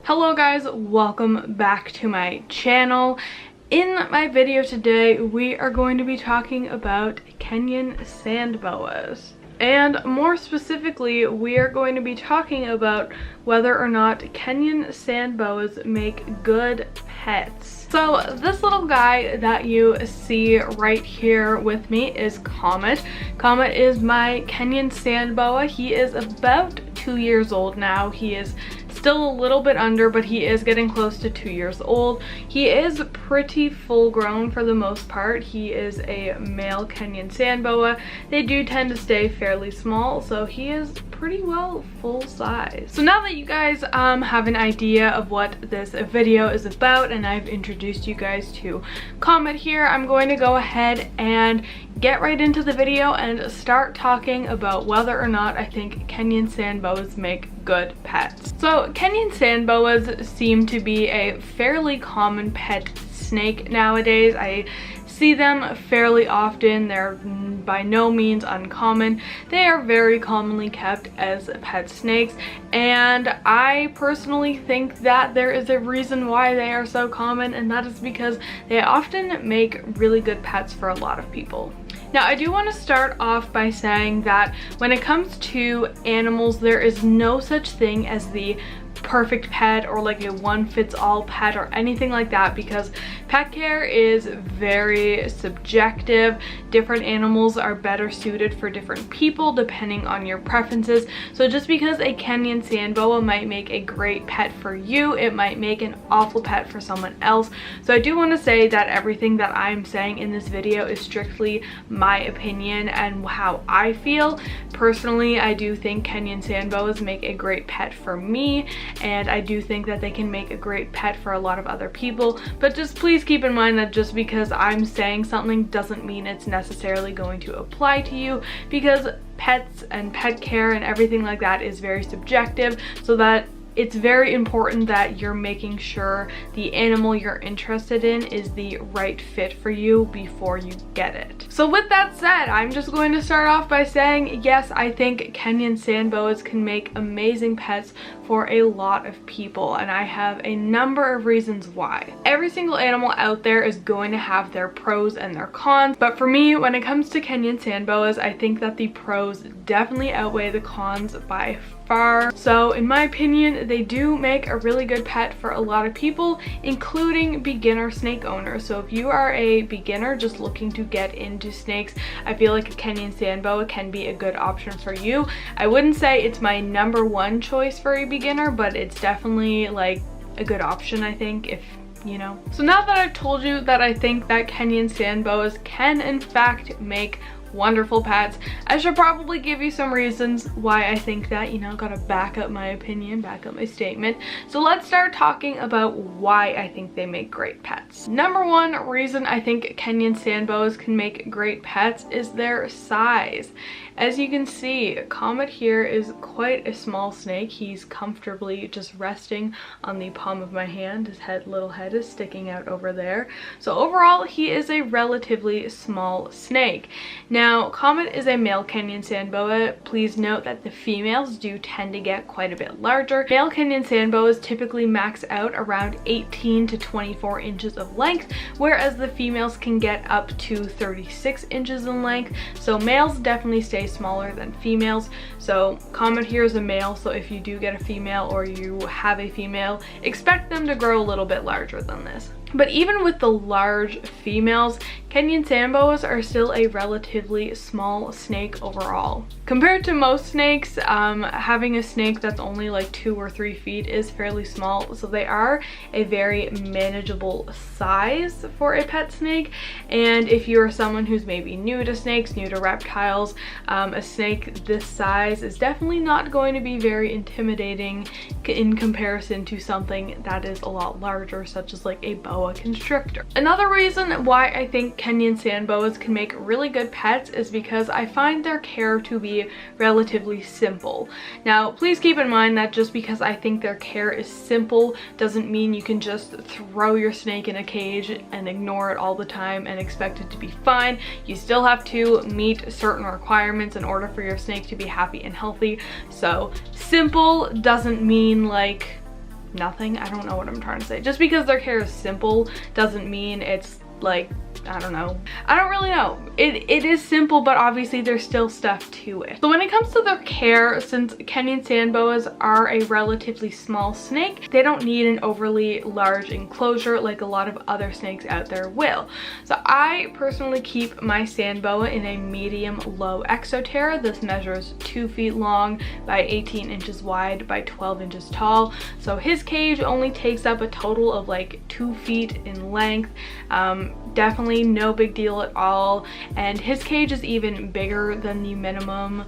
Hello guys, welcome back to my channel. In my video today, we are going to be talking about Kenyan Sand Boas. And more specifically, we are going to be talking about whether or not Kenyan Sand Boas make good pets. So this little guy that you see right here with me is Comet. Comet is my Kenyan Sand Boa. He is about 2 years old now. He is still a little bit under, but he is getting close to 2 years old. He is pretty full grown for the most part. He is a male Kenyan Sand Boa. They do tend to stay fairly small, so he is pretty well full size. So now that you guys have an idea of what this video is about and I've introduced you guys to Comet here, I'm going to go ahead and get right into the video and start talking about whether or not I think Kenyan Sand Boas make good pets. So Kenyan Sand Boas seem to be a fairly common pet snake nowadays. I see them fairly often. They're by no means uncommon. They are very commonly kept as pet snakes, and I personally think that there is a reason why they are so common, and that is because they often make really good pets for a lot of people. Now, I do want to start off by saying that when it comes to animals, there is no such thing as the perfect pet or like a one-fits-all pet or anything like that, because pet care is very subjective. Different animals are better suited for different people depending on your preferences. So just because a Kenyan Sand Boa might make a great pet for you, it might make an awful pet for someone else. So I do want to say that everything that I'm saying in this video is strictly my opinion and how I feel. Personally, I do think Kenyan Sand Boas make a great pet for me, and I do think that they can make a great pet for a lot of other people. But just please keep in mind that just because I'm saying something doesn't mean it's necessarily going to apply to you, because pets and pet care and everything like that is very subjective, so that it's very important that you're making sure the animal you're interested in is the right fit for you before you get it. So with that said, I'm just going to start off by saying, yes, I think Kenyan Sand Boas can make amazing pets for a lot of people, and I have a number of reasons why. Every single animal out there is going to have their pros and their cons, but for me, when it comes to Kenyan Sand Boas, I think that the pros definitely outweigh the cons by far. So in my opinion, they do make a really good pet for a lot of people, including beginner snake owners. So if you are a beginner just looking to get into snakes, I feel like a Kenyan Sand Boa can be a good option for you. I wouldn't say it's my #1 choice for a beginner, but it's definitely like a good option, I think, if you know. So now that I've told you that I think that Kenyan Sand Boas can in fact make wonderful pets, I should probably give you some reasons why I think that, you know, gotta back up my opinion, back up my statement. So let's start talking about why I think they make great pets. #1 reason I think Kenyan Sand Boas can make great pets is their size. As you can see, Comet here is quite a small snake. He's comfortably just resting on the palm of my hand. His little head is sticking out over there. So overall, he is a relatively small snake. Now, Comet is a male Kenyan Sand Boa. Please note that the females do tend to get quite a bit larger. Male Kenyan Sand Boas typically max out around 18 to 24 inches of length, whereas the females can get up to 36 inches in length. So males definitely stay smaller than females. So Comet here is a male, so if you do get a female or you have a female, expect them to grow a little bit larger than this. But even with the large females, Kenyan Sand Boas are still a relatively small snake overall. Compared to most snakes, having a snake that's only like 2 or 3 feet is fairly small, so they are a very manageable size for a pet snake. And if you're someone who's maybe new to snakes, new to reptiles, a snake this size is definitely not going to be very intimidating in comparison to something that is a lot larger, such as like a boa constrictor. Another reason why I think Kenyan Sand Boas can make really good pets is because I find their care to be relatively simple. Now, please keep in mind that just because I think their care is simple doesn't mean you can just throw your snake in a cage and ignore it all the time and expect it to be fine. You still have to meet certain requirements in order for your snake to be happy and healthy. So simple doesn't mean like nothing. I don't know what I'm trying to say. Just because their care is simple doesn't mean it's like, I don't know. I don't really know. It is simple, but obviously there's still stuff to it. So when it comes to their care, since Kenyan Sand Boas are a relatively small snake, they don't need an overly large enclosure like a lot of other snakes out there will. So I personally keep my sand boa in a medium low exoterra. This measures 2 feet long by 18 inches wide by 12 inches tall. So his cage only takes up a total of like 2 feet in length. Definitely no big deal at all, and his cage is even bigger than the minimum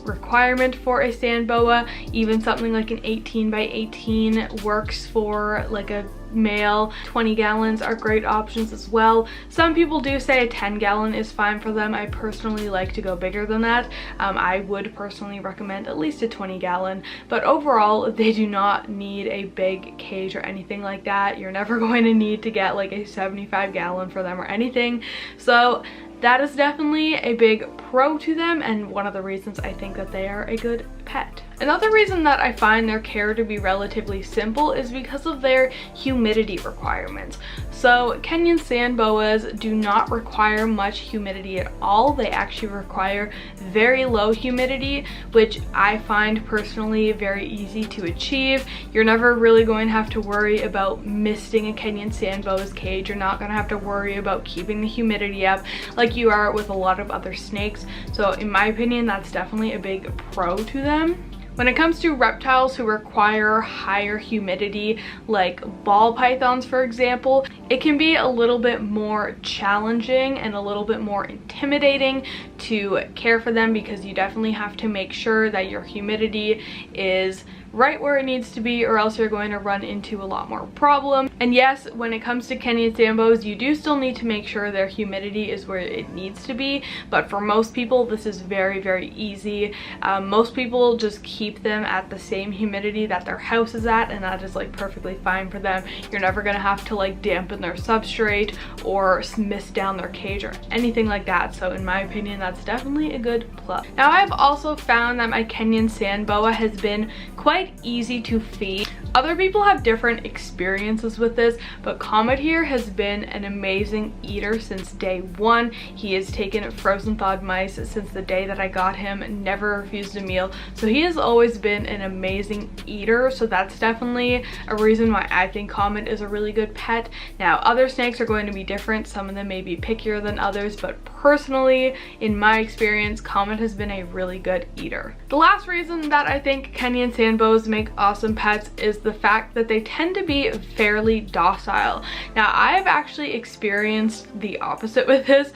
requirement for a sand boa. Even something like an 18 by 18 works for like a male. 20 gallons are great options as well. Some people do say a 10 gallon is fine for them. I personally like to go bigger than that. I would personally recommend at least a 20 gallon, but overall they do not need a big cage or anything like that. You're never going to need to get like a 75 gallon for them or anything. So that is definitely a big pro to them, and one of the reasons I think that they are a good pet. Another reason that I find their care to be relatively simple is because of their humidity requirements. So Kenyan Sand Boas do not require much humidity at all. They actually require very low humidity, which I find personally very easy to achieve. You're never really going to have to worry about misting a Kenyan Sand Boa's cage. You're not going to have to worry about keeping the humidity up like you are with a lot of other snakes. So in my opinion, that's definitely a big pro to them. When it comes to reptiles who require higher humidity, like ball pythons for example, it can be a little bit more challenging and a little bit more intimidating to care for them, because you definitely have to make sure that your humidity is right where it needs to be, or else you're going to run into a lot more problems. And yes, when it comes to Kenyan Sand Boas, you do still need to make sure their humidity is where it needs to be, but for most people this is very, very easy. Most people just keep them at the same humidity that their house is at, and that is like perfectly fine for them. You're never gonna have to like dampen their substrate or mist down their cage or anything like that. So in my opinion, that's definitely a good plus. Now I've also found that my Kenyan Sand Boa has been quite easy to feed. Other people have different experiences with this, but Comet here has been an amazing eater since day one. He has taken frozen thawed mice since the day that I got him, never refused a meal. So he has always been an amazing eater. So that's definitely a reason why I think Comet is a really good pet. Now other snakes are going to be different. Some of them may be pickier than others, but personally, in my experience, Comet has been a really good eater. The last reason that I think Kenyan Sand Boas make awesome pets is the fact that they tend to be fairly docile. Now I've actually experienced the opposite with this.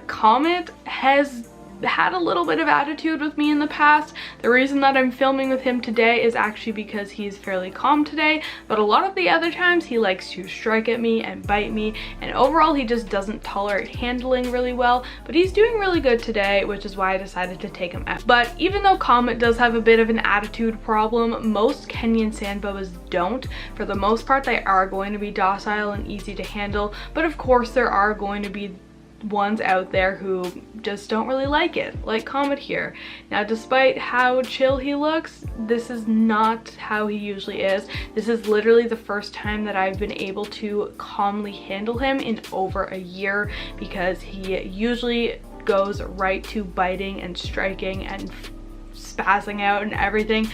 Comet has had a little bit of attitude with me in the past. The reason that I'm filming with him today is actually because he's fairly calm today, but a lot of the other times he likes to strike at me and bite me, and overall he just doesn't tolerate handling really well. But he's doing really good today, which is why I decided to take him out. But even though Comet does have a bit of an attitude problem, most Kenyan Sand Boas don't. For the most part, they are going to be docile and easy to handle, but of course there are going to be ones out there who just don't really like it, like Comet here. Now despite how chill he looks, this is not how he usually is. This is literally the first time that I've been able to calmly handle him in over a year, because he usually goes right to biting and striking and spazzing out and everything.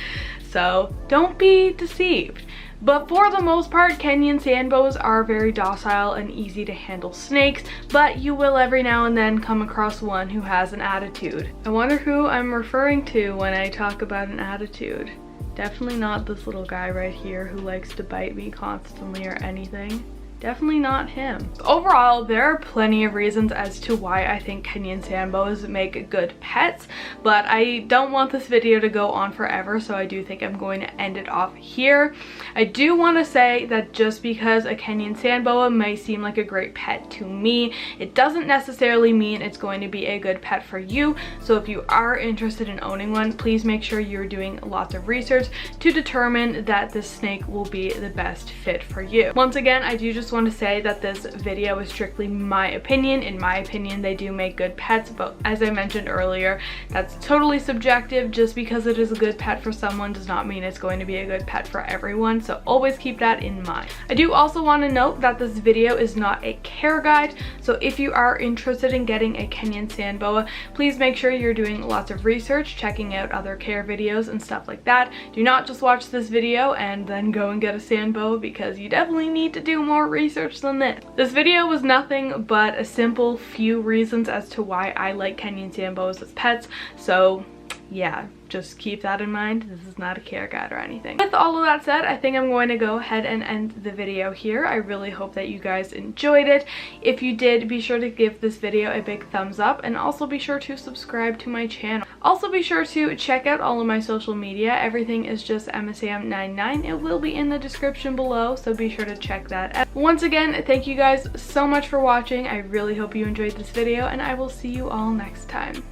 So don't be deceived. But for the most part, Kenyan Sand Boas are very docile and easy to handle snakes, but you will every now and then come across one who has an attitude. I wonder who I'm referring to when I talk about an attitude. Definitely not this little guy right here who likes to bite me constantly or anything. Definitely not him. Overall, there are plenty of reasons as to why I think Kenyan Sand Boas make good pets, but I don't want this video to go on forever, so I do think I'm going to end it off here. I do want to say that just because a Kenyan Sand Boa may seem like a great pet to me, it doesn't necessarily mean it's going to be a good pet for you. So if you are interested in owning one, please make sure you're doing lots of research to determine that this snake will be the best fit for you. Once again, I do just just want to say that this video is strictly my opinion. In my opinion, they do make good pets, but as I mentioned earlier, that's totally subjective. Just because it is a good pet for someone does not mean it's going to be a good pet for everyone, so always keep that in mind. I do also want to note that this video is not a care guide, so if you are interested in getting a Kenyan Sand Boa, please make sure you're doing lots of research, checking out other care videos and stuff like that. Do not just watch this video and then go and get a Sand Boa, because you definitely need to do more research than this. This video was nothing but a simple few reasons as to why I like Kenyan Sand Boas as pets, so yeah, just keep that in mind. This is not a care guide or anything. With all of that said, I think I'm going to go ahead and end the video here. I really hope that you guys enjoyed it. If you did, be sure to give this video a big thumbs up, and also be sure to subscribe to my channel. Also be sure to check out all of my social media. Everything is just EmmaSam99. It will be in the description below, so be sure to check that out. Once again, thank you guys so much for watching. I really hope you enjoyed this video, and I will see you all next time.